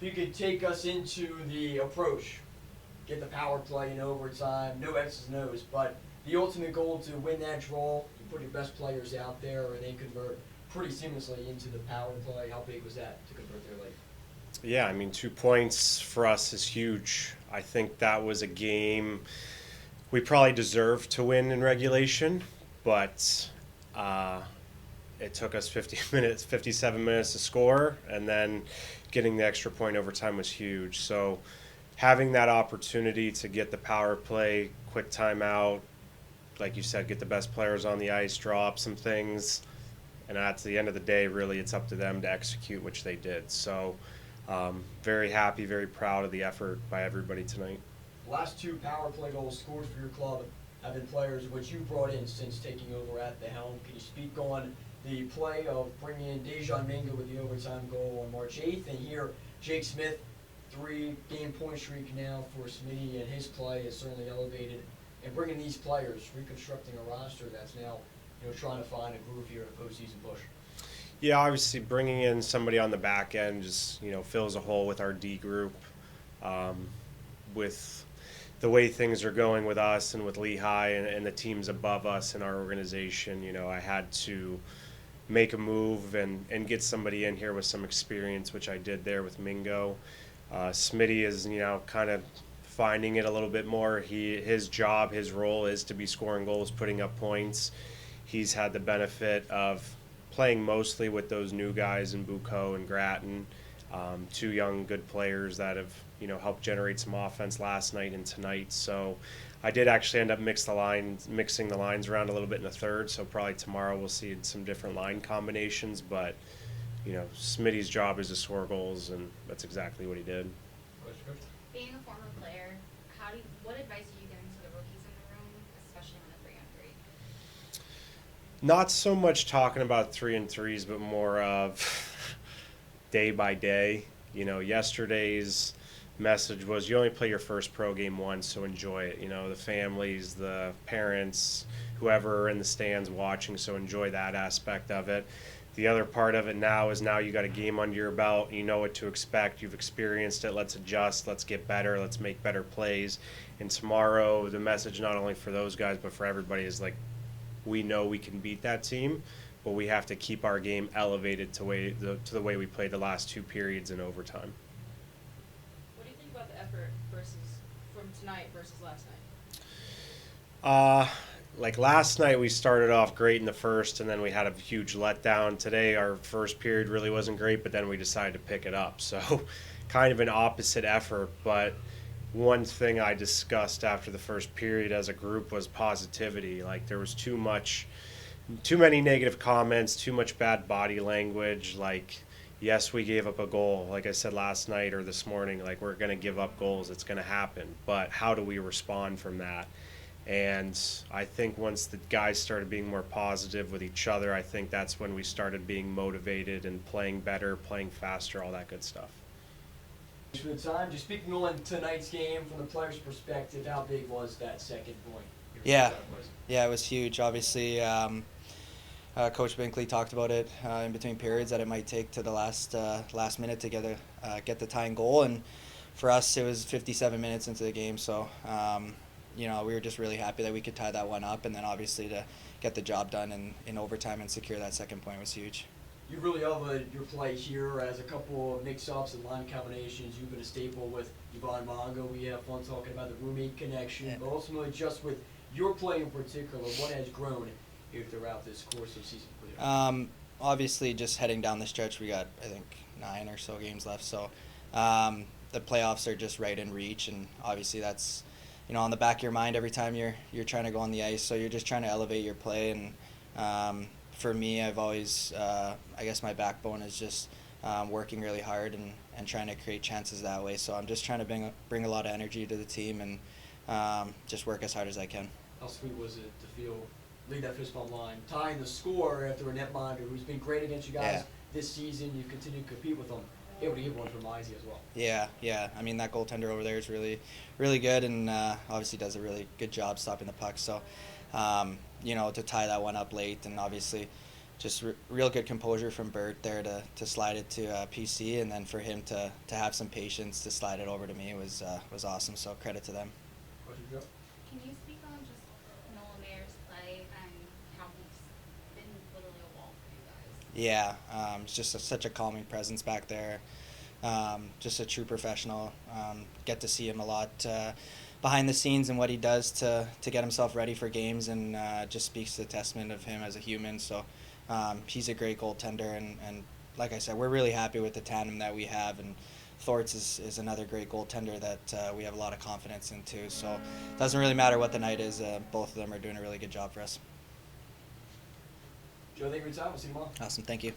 If you could take us into the approach, get the power play in overtime, no X's and O's, but the ultimate goal to win that draw, you put your best players out there and they convert pretty seamlessly into the power play. How big was that to convert there late? Yeah, I mean, 2 points for us is huge. I think that was a game we probably deserved to win in regulation, but uh, it took us 50 minutes, 57 minutes to score, and then getting the extra point overtime was huge. So having that opportunity to get the power play, quick timeout, like you said, get the best players on the ice, draw up some things, and at the end of the day, really, it's up to them to execute, which they did. So very happy, very proud of the effort by everybody tonight. The last two power play goals scored for your club have been players which you brought in since taking over at the helm. Can you speak on the play of bringing in Dejan Minga with the overtime goal on March 8th, and here Jake Smith, 3-game point streak now for Smitty, and his play is certainly elevated, and bringing these players, reconstructing a roster that's now trying to find a groove here in a postseason push. Yeah, obviously bringing in somebody on the back end just fills a hole with our D group. With the way things are going with us and with Lehigh and the teams above us in our organization, I had to make a move and get somebody in here with some experience, which I did there with Mingo. Smitty is kind of finding it a little bit more. His job, his role is to be scoring goals, putting up points. He's had the benefit of playing mostly with those new guys in Bucco and Grattan, two young good players that have helped generate some offense last night and tonight. So I did actually end up mixing the lines around a little bit in the third. So probably tomorrow we'll see some different line combinations. But Smitty's job is to score goals, and that's exactly what he did. Being a former player, what advice are you giving to the rookies in the room, especially on a 3-on-3? Not so much talking about 3-and-3s, but more of day by day. Yesterday's message was you only play your first pro game once, so enjoy it. The families, the parents, whoever are in the stands watching, so enjoy that aspect of it. The other part of it now is you got a game under your belt. You know what to expect. You've experienced it. Let's adjust. Let's get better. Let's make better plays. And tomorrow, the message not only for those guys but for everybody is we know we can beat that team, but we have to keep our game elevated to the way we played the last two periods in overtime. What do you think about the effort from tonight versus last night? Last night we started off great in the first, and then we had a huge letdown. Today our first period really wasn't great, but then we decided to pick it up. So kind of an opposite effort, but one thing I discussed after the first period as a group was positivity. There was too many negative comments, too much bad body language. Yes, we gave up a goal. Like I said last night or this morning, we're going to give up goals. It's going to happen. But how do we respond from that? And I think once the guys started being more positive with each other, I think that's when we started being motivated and playing better, playing faster, all that good stuff. Thanks for the time. Just speaking on tonight's game from the player's perspective, how big was that second point? Yeah, it was huge. Obviously, Coach Binkley talked about it in between periods that it might take to the last minute to get the tying goal, and for us it was 57 minutes into the game. So we were just really happy that we could tie that one up, and then obviously to get the job done in overtime and secure that second point was huge. You really elevated your play here as a couple of mix-ups and line combinations. You've been a staple with Yvonne Mongo. We have fun talking about the roommate connection, yeah. But ultimately just with your play in particular, what has grown here throughout this course of season for you? Obviously just heading down the stretch, we got, I think, 9 or so games left. So the playoffs are just right in reach, and obviously that's on the back of your mind every time you're trying to go on the ice. So you're just trying to elevate your play, and for me, I've always, I guess my backbone is just working really hard and trying to create chances that way. So I'm just trying to bring a lot of energy to the team and just work as hard as I can. How sweet was it to lead that fist bump line, tying the score after a netminder who's been great against you guys this season? You continue to compete with them, able to get one from Izzy as well. Yeah. I mean, that goaltender over there is really, really good, and obviously does a really good job stopping the puck. So, to tie that one up late, and obviously just real good composure from Bert there to slide it to PC, and then for him to have some patience to slide it over to me was awesome. So credit to them. Question, Joe? Can you speak on just Noah Mayer's play and how he's been literally a wall for you guys? Yeah, it's just such a calming presence back there. Just a true professional. Get to see him a lot behind the scenes and what he does to get himself ready for games, and just speaks to the testament of him as a human. So he's a great goaltender, and like I said, we're really happy with the tandem that we have, and Thorts is another great goaltender that we have a lot of confidence in too. So it doesn't really matter what the night is, both of them are doing a really good job for us. Joe, thank you for your time. We'll see you tomorrow. Awesome, thank you.